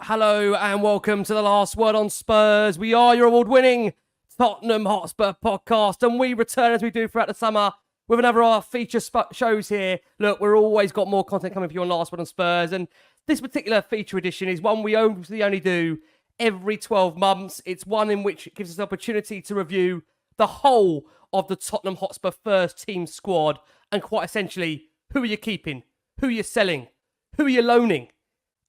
Hello and welcome to the Last Word on Spurs. We are your award-winning Tottenham Hotspur podcast, and we return as we do throughout the summer with another of our feature shows here. Look, we've always got more content coming for you on Last Word on Spurs, and this particular feature edition is one we only do every 12 months. It's one in which it gives us the opportunity to review the whole of the Tottenham Hotspur first team squad, and quite essentially, who are you keeping? Who are you selling? Who are you loaning?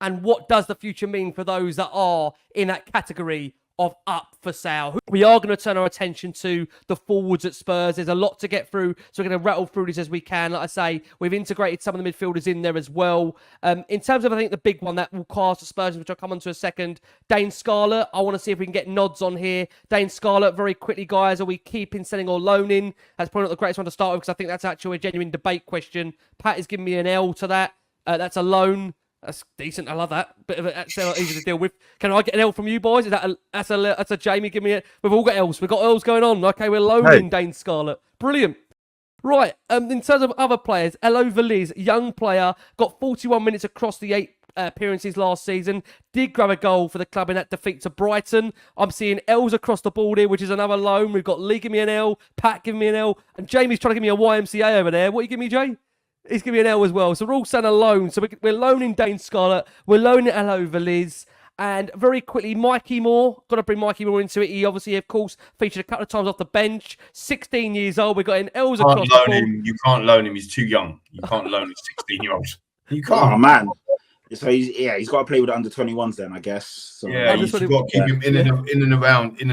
And what does the future mean for those that are in that category of up for sale? We are going to turn our attention to the forwards at Spurs. There's a lot to get through, so we're going to rattle through this as we can. Like I say, we've integrated some of the midfielders in there as well. In terms of, I think, the big one that will cast the Spurs, which I'll come on to a second, Dane Scarlett. I want to see if we can get nods on here. Dane Scarlett, very quickly, guys. Are we keeping, selling, or loaning? That's probably not the greatest one to start with, because I think that's actually a genuine debate question. Pat is giving me an L to that. That's a loan. That's decent. I love that. Bit of that's easy to deal with. Can I get an L from you boys? Is that that's a Jamie? Give me it. We've all got L's. We've got L's going on. Okay, we're loaning Dane Scarlett. Brilliant. Right. In terms of other players, Lwosxi성mo, young player, got 41 minutes across the 8 appearances last season. Did grab a goal for the club in that defeat to Brighton. I'm seeing L's across the board here, which is another loan. We've got Lee giving me an L, Pat giving me an L, and Jamie's trying to give me a YMCA over there. What are you giving me, Jay? He's giving me an L as well. So we're all saying a loan. So we're loaning Dane Scarlett. We're loaning Lwosxi성mo. And very quickly, Mikey Moore. Got to bring Mikey Moore into it. He obviously, of course, featured a couple of times off the bench. 16 years old. We've got in L's across the board. You can't loan him. He's too young. You can't loan a 16-year-old. You can't. Oh, man. So he's got to play with the under-21s then, I guess. So, yeah, you've got to keep him in and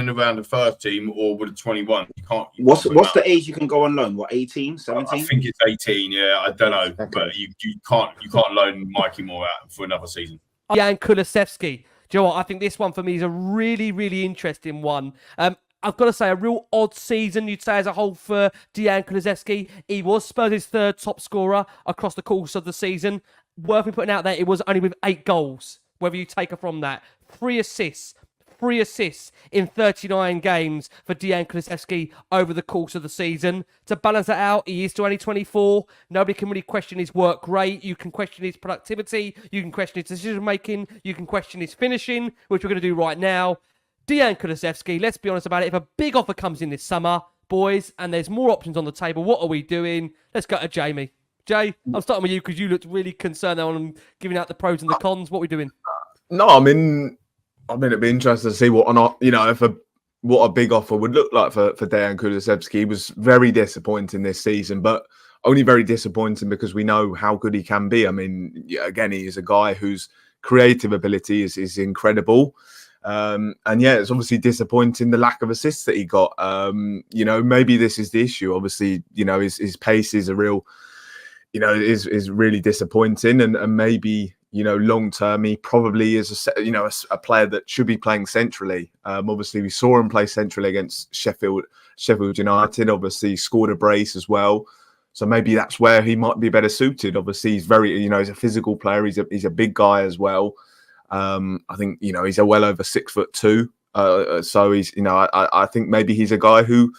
around the first team or with the 21. You can't. What's the age you can go on loan? What, 18, 17? I think it's 18. Yeah, I don't know, but you can't loan Mikey Moore out for another season. Yeah, and Kulusevski. Do you know what? I think this one for me is a really, really interesting one. I've got to say, a real odd season, you'd say, as a whole for Dejan Kulusevski. He was Spurs' third top scorer across the course of the season. Worth me putting out there, it was only with 8 goals, whether you take her from that. 3 assists in 39 games for Dejan Kulusevski over the course of the season. To balance that out, he is still only 24. Nobody can really question his work rate. You can question his productivity. You can question his decision-making. You can question his finishing, which we're going to do right now. Dejan Kulusevski, let's be honest about it. If a big offer comes in this summer, boys, and there's more options on the table, what are we doing? Let's go to Jamie. Jay, I'm starting with you because you looked really concerned on giving out the pros and the cons. What are we doing? No, I mean, it'd be interesting to see what a big offer would look like for Dejan Kulusevski. He was very disappointing this season, but only very disappointing because we know how good he can be. I mean, again, he is a guy whose creative ability is incredible. And yeah, it's obviously disappointing the lack of assists that he got. Maybe this is the issue. Obviously, his pace is a real, is really disappointing, and maybe long term he probably is a player that should be playing centrally. Obviously, we saw him play centrally against Sheffield United. Obviously, scored a brace as well. So maybe that's where he might be better suited. Obviously, he's very, he's a physical player. He's a big guy as well. I think he's a well over 6'2". So he's I think maybe he's a guy who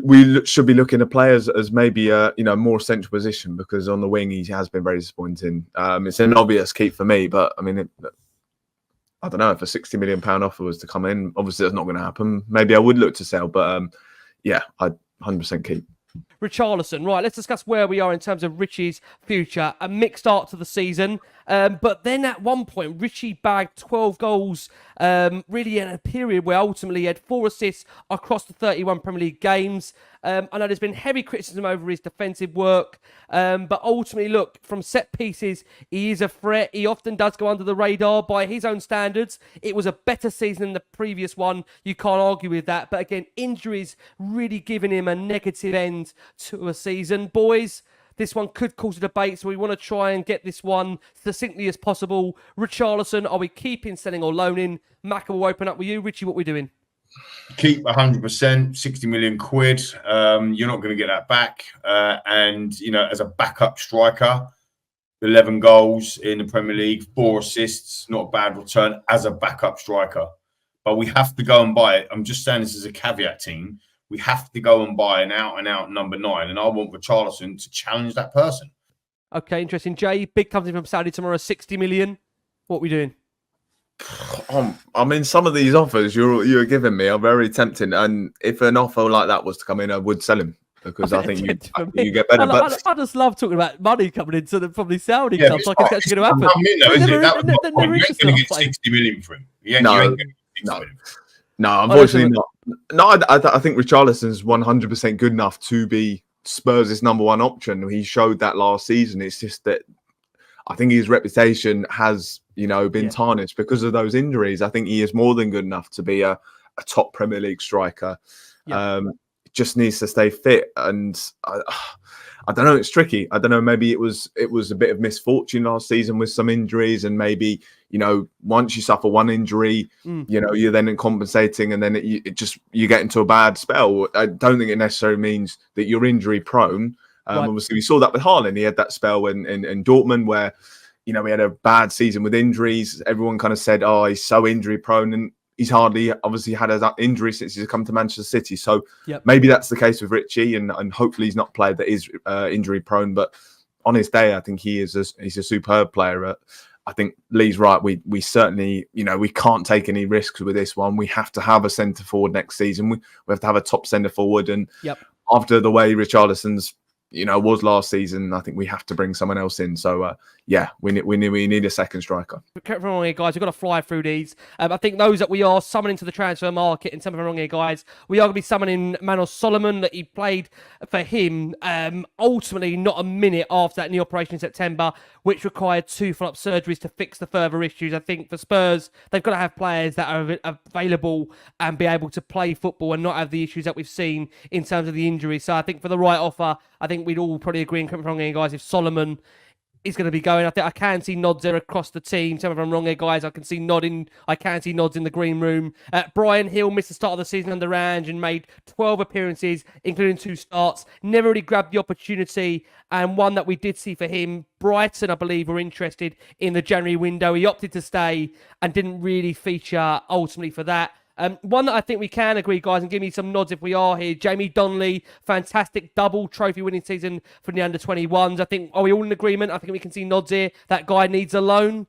we should be looking to play as maybe a more central position, because on the wing he has been very disappointing. It's an obvious keep for me, but I mean, I don't know if a £60 million offer was to come in. Obviously, that's not going to happen. Maybe I would look to sell, but I'd 100% keep. Richarlison. Right, let's discuss where we are in terms of Richie's future. A mixed start to the season. But then at one point, Richie bagged 12 goals, really in a period where ultimately he had 4 assists across the 31 Premier League games. I know there's been heavy criticism over his defensive work, but ultimately, look, from set pieces, he is a threat. He often does go under the radar by his own standards. It was a better season than the previous one. You can't argue with that. But again, injuries really giving him a negative end to a season. Boys, this one could cause a debate, so we want to try and get this one succinctly as possible. Richarlison, are we keeping, selling, or loaning? Mac, will open up with you. Richie, what are we doing? Keep 100%, 60 million quid. You're not going to get that back. And, as a backup striker, 11 goals in the Premier League, 4 assists, not a bad return as a backup striker. But we have to go and buy it. I'm just saying this as a caveat, team. We have to go and buy an out-and-out number 9, and I want Richarlison to challenge that person. Okay, interesting. Jay, big comes in from Saudi tomorrow, 60 million. What are we doing? I mean, some of these offers you're giving me are very tempting, and if an offer like that was to come in, I would sell him because I think you get better. I just love talking about money coming into from these Saudi Yeah, clubs. Like it's actually going to happen. Though, isn't it? That was my point. You ain't going to get Like- 60 million for him. You ain't No, gonna get 60 million. No, unfortunately not. No, I think Richarlison's 100% good enough to be Spurs' number one option. He showed that last season. It's just that I think his reputation has, been tarnished because of those injuries. I think he is more than good enough to be a top Premier League striker. Just needs to stay fit, and I don't know. It's tricky. I don't know. Maybe it was a bit of misfortune last season with some injuries, and maybe once you suffer one injury, you're then compensating, and then you get into a bad spell. I don't think it necessarily means that you're injury prone. Obviously, we saw that with Haaland. He had that spell in Dortmund where he had a bad season with injuries. Everyone kind of said, "Oh, he's so injury prone," and he's hardly obviously had an injury since he's come to Manchester City. So maybe that's the case with Richie, and hopefully he's not a player that is injury prone. But on his day, I think he's a superb player. I think Lee's right. We certainly, we can't take any risks with this one. We have to have a centre forward next season. We have to have a top centre forward. And after the way Richarlison's was last season, I think we have to bring someone else in. So we need a second striker. Correct me wrong here, guys. We've got to fly through these. I think those that we are summoning to the transfer market, and tell me if I'm wrong here, guys, we are going to be summoning Manos Solomon, that he played for him. Ultimately, not a minute after that knee operation in September, which required 2 follow-up surgeries to fix the further issues. I think for Spurs, they've got to have players that are available and be able to play football and not have the issues that we've seen in terms of the injuries. So I think for the right offer, I think we'd all probably agree, and correct me if I'm wrong here, guys, if Solomon is going to be going. I think I can see nods there across the team. Tell me if I'm wrong here, guys. I can see nods in the green room. Brian Hill missed the start of the season under Ange and made 12 appearances, including 2 starts. Never really grabbed the opportunity, and one that we did see for him. Brighton, I believe, were interested in the January window. He opted to stay and didn't really feature ultimately for that. One that I think we can agree, guys, and give me some nods if we are here. Jamie Donnelly, fantastic double trophy winning season for the under-21s. I think, are we all in agreement? I think we can see nods here. That guy needs a loan.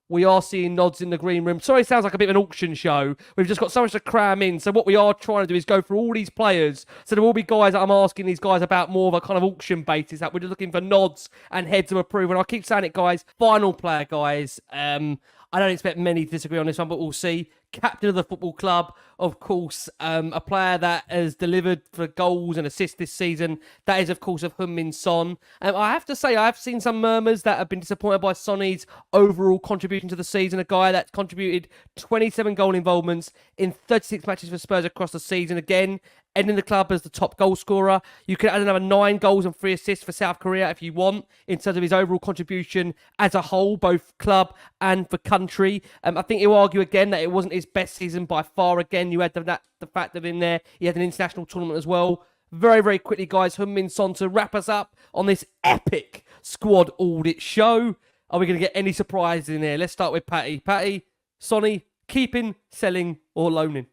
We are seeing nods in the green room. Sorry, it sounds like a bit of an auction show. We've just got so much to cram in. So what we are trying to do is go through all these players. So there will be guys that I'm asking these guys about more of a kind of auction basis, that we're just looking for nods and heads of approval. And I'll keep saying it, guys. Final player, guys. I don't expect many to disagree on this one, but we'll see. Captain of the football club, of course, a player that has delivered for goals and assists this season. That is, of course, of Heung-min Son. I have to say, I've seen some murmurs that have been disappointed by Sonny's overall contribution to the season. A guy that's contributed 27 goal involvements in 36 matches for Spurs across the season. Again, ending the club as the top goal scorer. You can add another 9 goals and 3 assists for South Korea if you want, in terms of his overall contribution as a whole, both club and for country. I think he'll argue again that it wasn't his best season by far. Again, you had the fact that in there he had an international tournament as well. Very, very quickly, guys, Heung-min Son to wrap us up on this epic squad audit show. Are we going to get any surprises in there? Let's start with Patty. Patty, Sonny, keeping, selling, or loaning?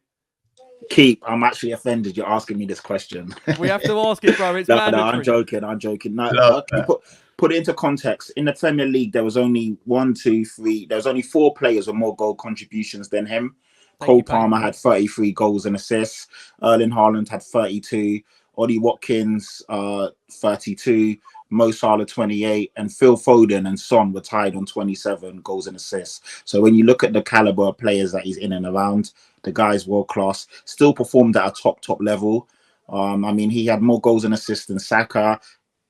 Keep. I'm actually offended you're asking me this question. We have to ask it, bro. It's no, mandatory. I'm joking. No, put it into context. In the Premier League, there was only 4 players with more goal contributions than him. Cole Palmer had 33 goals and assists. Erling Haaland had 32. Ollie Watkins, 32. Mo Salah, 28. And Phil Foden and Son were tied on 27 goals and assists. So when you look at the caliber of players that he's in and around, the guy's world class. Still performed at a top level. I mean, he had more goals and assists than Saka,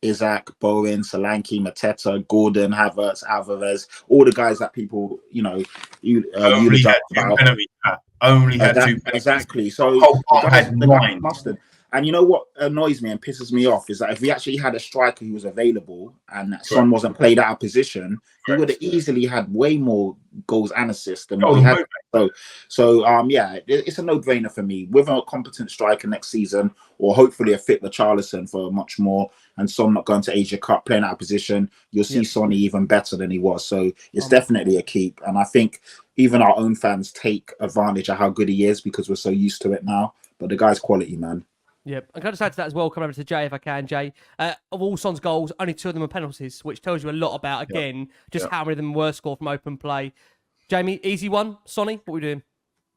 Isaac, Bowen, Solanke, Mateta, Gordon, Havertz, Alvarez, all the guys that people, only had 2 penalties. Only had 2 penalties. Exactly. So the guy mustard. And you know what annoys me and pisses me off is that if we actually had a striker who was available and that Son wasn't played out of position, he would have easily had way more goals and assists than what he had. So it's a no-brainer for me. With a competent striker next season, or hopefully a fit Richarlison for much more, and Son not going to Asia Cup, playing out of position, you'll see Sonny even better than he was. So it's definitely a keep. And I think even our own fans take advantage of how good he is because we're so used to it now. But the guy's quality, man. Yep. I'm going to add to that as well, come over to Jay if I can, Jay. Of all Son's goals, only 2 of them are penalties, which tells you a lot about, again, how many of them were scored from open play. Jamie, easy one. Sonny, what are we doing?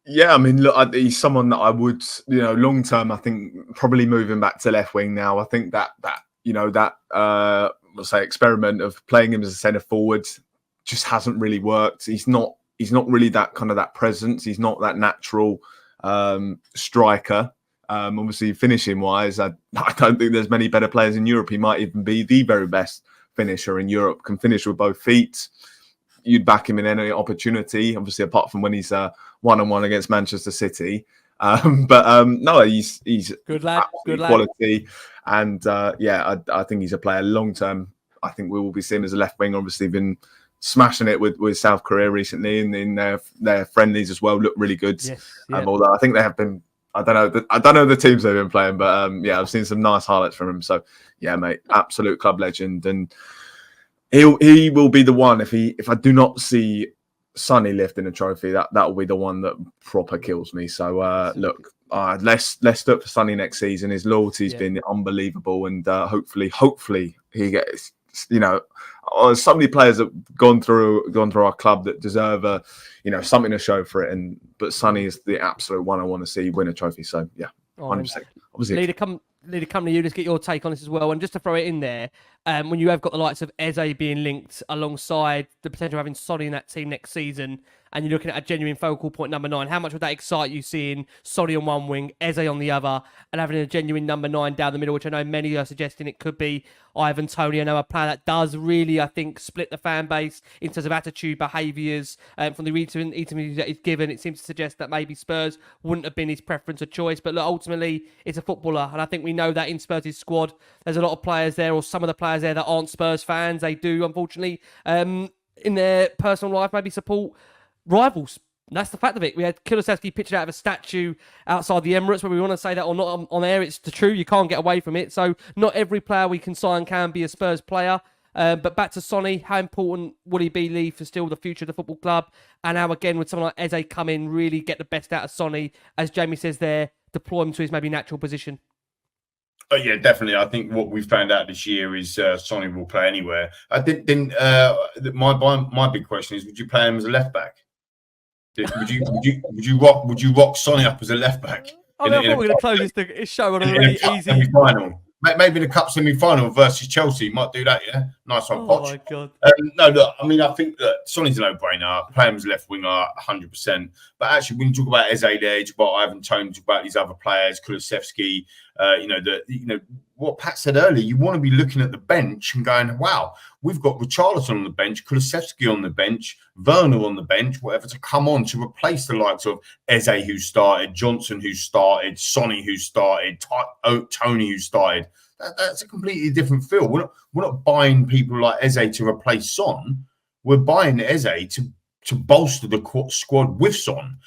Yeah, I mean, look, he's someone that I would, long term, I think probably moving back to left wing now. I think that let's say experiment of playing him as a centre forward just hasn't really worked. He's not really that kind of that presence. He's not that natural striker. Obviously, finishing wise, I don't think there's many better players in Europe. He might even be the very best finisher in Europe. Can finish with both feet. You'd back him in any opportunity, obviously, apart from when he's one-on-one against Manchester City. No, he's good lad, good quality, and I think he's a player long term. I think we will be seeing him as a left wing. Obviously, been smashing it with South Korea recently, and in their friendlies as well, look really good. Yes, yeah. Although I think they have been. I don't know the teams they've been playing, but I've seen some nice highlights from him. So yeah, mate, absolute club legend, and he will be the one if I do not see Sonny lifting a trophy, that will be the one that proper kills me. So look, let's look for Sonny next season. His loyalty's been unbelievable, and hopefully he gets. So many players have gone through our club that deserve something to show for it, but Sonny is the absolute one I want to see win a trophy. So yeah, 100%. Obviously, Leader, come to you. Let's get your take on this as well. And just to throw it in there, when you have got the likes of Eze being linked alongside the potential of having Sonny in that team next season, and you're looking at a genuine focal point number 9, how much would that excite you seeing Sonny on one wing, Eze on the other, and having a genuine number 9 down the middle, which I know many are suggesting it could be Ivan Toney. I know a player that does really, I think, split the fan base in terms of attitude, behaviours. From the interviews that he's given, it seems to suggest that maybe Spurs wouldn't have been his preference of choice. But look, ultimately, it's a footballer, and I think we know that in Spurs' squad, there's a lot of players there, or some of the players there that aren't Spurs fans. They do, unfortunately, in their personal life, maybe support rivals. And that's the fact of it. We had Kulusevski pictured out of a statue outside the Emirates, whether we want to say that or not on air. It's the truth. You can't get away from it. So not every player we can sign can be a Spurs player. But back to Sonny, how important will he be, Lee, for still the future of the football club? And how, again, would someone like Eze come in, really get the best out of Sonny, as Jamie says there, deploy him to his maybe natural position? Oh yeah, definitely. I think what we found out this year is Sonny will play anywhere. I think. My big question is: would you play him as a left back? Would you rock Sonny up as a left back? I thought we were going to close this show on a really easy final. Maybe in a cup semi-final versus Chelsea, might do that. Yeah, nice one, Poch. Oh my god. No, look. I mean, I think that Sonny's a no-brainer. Play him as a left winger, 100%. But actually, when you talk about Eze there, you talk about Ivan Toney, talk about these other players, Kulusevski. What Pat said earlier. You want to be looking at the bench and going, "Wow, we've got Richarlison on the bench, Kulusevski on the bench, Werner on the bench, whatever to come on to replace the likes of Eze who started, Johnson who started, Sonny who started, Toney who started." That's a completely different feel. We're not buying people like Eze to replace Son. We're buying Eze to bolster the squad with Son.